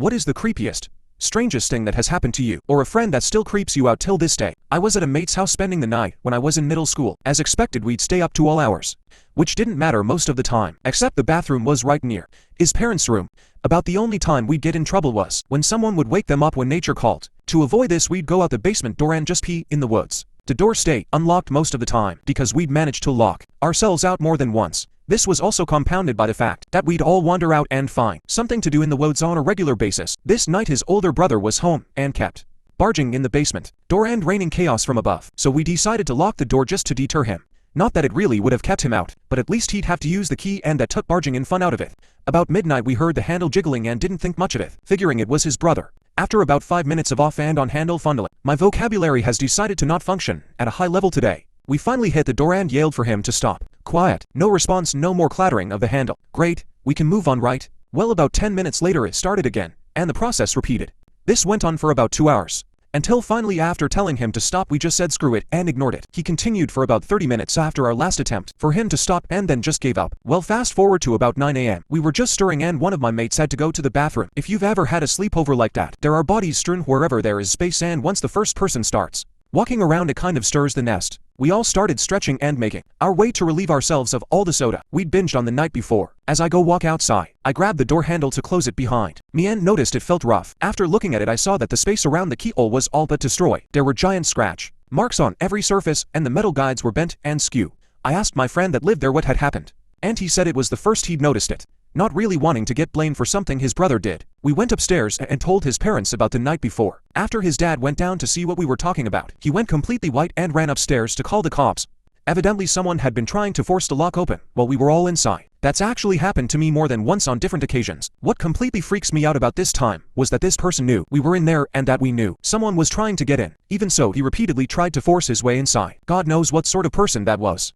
What is the creepiest, strangest thing that has happened to you, or a friend that still creeps you out till this day? I was at a mate's house spending the night when I was in middle school. As expected, we'd stay up to all hours, which didn't matter most of the time, except the bathroom was right near his parents' room. About the only time we'd get in trouble was when someone would wake them up when nature called. To avoid this, we'd go out the basement door and just pee in the woods. The door stayed unlocked most of the time because we'd managed to lock ourselves out more than once. This was also compounded by the fact that we'd all wander out and find something to do in the woods on a regular basis. This night his older brother was home and kept barging in the basement door and raining chaos from above, so we decided to lock the door just to deter him. Not that it really would have kept him out, but at least he'd have to use the key, and that took barging in fun out of it. About midnight we heard the handle jiggling and didn't think much of it, figuring it was his brother. After about 5 minutes of off and on handle fondling, my vocabulary has decided to not function at a high level today. We finally hit the door and yelled for him to stop. Quiet. No response, no more clattering of the handle. Great, we can move on, right? Well, about 10 minutes later it started again, and the process repeated. This went on for about 2 hours. Until finally, after telling him to stop, we just said screw it and ignored it. He continued for about 30 minutes after our last attempt for him to stop, and then just gave up. Well, fast forward to about 9 a.m. We were just stirring and one of my mates had to go to the bathroom. If you've ever had a sleepover like that, there are bodies strewn wherever there is space, and once the first person starts walking around, it kind of stirs the nest. We all started stretching and making our way to relieve ourselves of all the soda we'd binged on the night before. As I go walk outside, I grabbed the door handle to close it behind me and noticed it felt rough. After looking at it, I saw that the space around the keyhole was all but destroyed. There were giant scratch marks on every surface, and the metal guides were bent and skew. I asked my friend that lived there what had happened, and he said it was the first he'd noticed it. Not really wanting to get blamed for something his brother did, we went upstairs and told his parents about the night before. After his dad went down to see what we were talking about, he went completely white and ran upstairs to call the cops. Evidently someone had been trying to force the lock open while we were all inside. That's actually happened to me more than once on different occasions. What completely freaks me out about this time was that this person knew we were in there and that we knew someone was trying to get in. Even so, he repeatedly tried to force his way inside. God knows what sort of person that was.